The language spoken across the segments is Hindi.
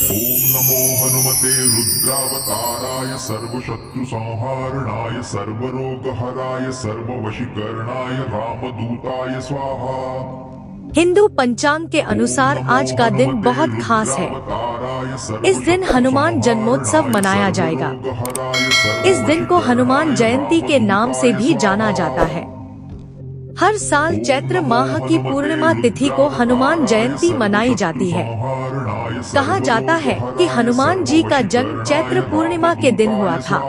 ओम नमो हनुमते रुद्रावताराय सर्वशत्रुसंहारणाय सर्वरोगहराय सर्ववशीकरणाय रामदूताय स्वाहा। हिंदू पंचांग के अनुसार आज का दिन बहुत खास है। इस दिन हनुमान जन्मोत्सव मनाया जाएगा। इस दिन को हनुमान जयंती के नाम से भी जाना जाता है। हर साल चैत्र माह की पूर्णिमा तिथि को हनुमान जयंती मनाई जाती है। कहा जाता है कि हनुमान जी का जन्म चैत्र पूर्णिमा के दिन हुआ था।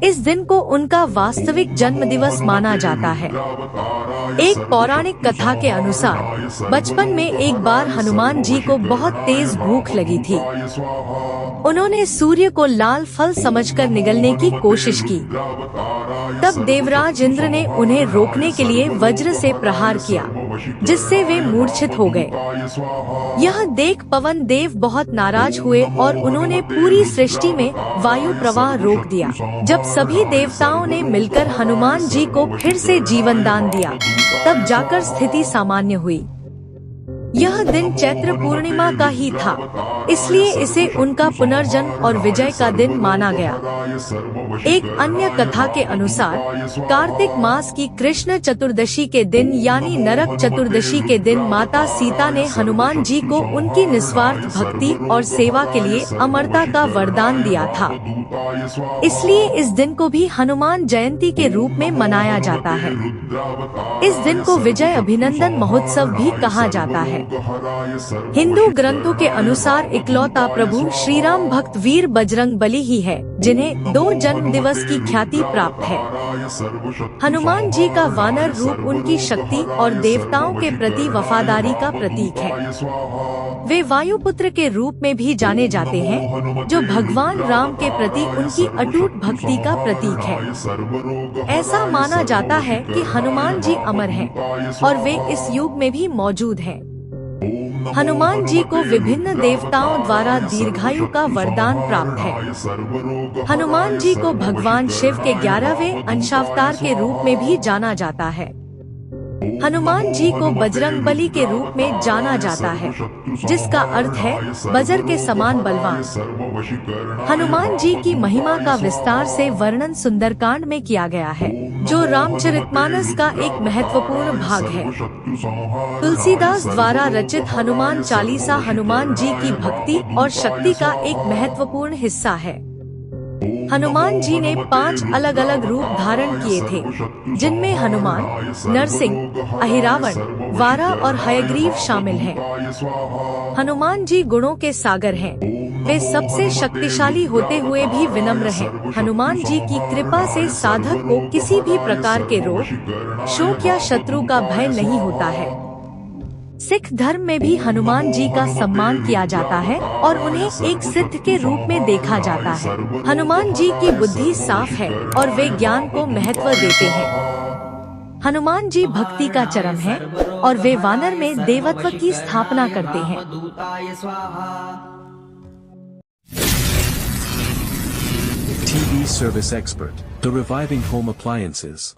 इस दिन को उनका वास्तविक जन्म दिवस माना जाता है। एक पौराणिक कथा के अनुसार बचपन में एक बार हनुमान जी को बहुत तेज भूख लगी थी। उन्होंने सूर्य को लाल फल समझकर निगलने की कोशिश की। तब देवराज इंद्र ने उन्हें रोकने के लिए वज्र से प्रहार किया, जिससे वे मूर्छित हो गए। यह देख पवन देव बहुत नाराज हुए और उन्होंने पूरी सृष्टि में वायु प्रवाह रोक दिया। जब सभी देवताओं ने मिलकर हनुमान जी को फिर से जीवन दान दिया, तब जाकर स्थिति सामान्य हुई। यह दिन चैत्र पूर्णिमा का ही था, इसलिए इसे उनका पुनर्जन्म और विजय का दिन माना गया। एक अन्य कथा के अनुसार कार्तिक मास की कृष्ण चतुर्दशी के दिन यानी नरक चतुर्दशी के दिन माता सीता ने हनुमान जी को उनकी निस्वार्थ भक्ति और सेवा के लिए अमरता का वरदान दिया था। इसलिए इस दिन को भी हनुमान जयंती के रूप में मनाया जाता है। इस दिन को विजय अभिनंदन महोत्सव भी कहा जाता है। हिंदू ग्रंथों के अनुसार इकलौता प्रभु श्री राम भक्त वीर बजरंग बली ही है, जिन्हें 2 जन्म दिवस की ख्याति प्राप्त है। हनुमान जी का वानर रूप उनकी शक्ति और देवताओं के प्रति वफादारी का प्रतीक है। वे वायुपुत्र के रूप में भी जाने जाते हैं, जो भगवान राम के प्रति उनकी अटूट भक्ति का प्रतीक है। ऐसा माना जाता है कि हनुमान जी अमर हैं और वे इस युग में भी मौजूद हैं। हनुमान जी को विभिन्न देवताओं द्वारा दीर्घायु का वरदान प्राप्त है। हनुमान जी को भगवान शिव के 11वें अंशावतार के रूप में भी जाना जाता है। हनुमान जी को बजरंगबली के रूप में जाना जाता है, जिसका अर्थ है बजर के समान बलवान। हनुमान जी की महिमा का विस्तार से वर्णन सुंदरकांड में किया गया है, जो रामचरितमानस का एक महत्वपूर्ण भाग है। तुलसीदास द्वारा रचित हनुमान चालीसा हनुमान जी की भक्ति और शक्ति का एक महत्वपूर्ण हिस्सा है। हनुमान जी ने 5 अलग अलग रूप धारण किए थे, जिनमें हनुमान, नरसिंह, अहिरावण, वारा और हयग्रीव शामिल हैं। हनुमान जी गुणों के सागर हैं। वे सबसे शक्तिशाली होते हुए भी विनम्र हैं। हनुमान जी की कृपा से साधक को किसी भी प्रकार के रोग, शोक या शत्रु का भय नहीं होता है। सिख धर्म में भी हनुमान जी का सम्मान किया जाता है और उन्हें एक सिद्ध के रूप में देखा जाता है। हनुमान जी की बुद्धि साफ है और वे ज्ञान को महत्व देते हैं। हनुमान जी भक्ति का चरम है और वे वानर में देवत्व की स्थापना करते हैं। TV service expert, the reviving home appliances.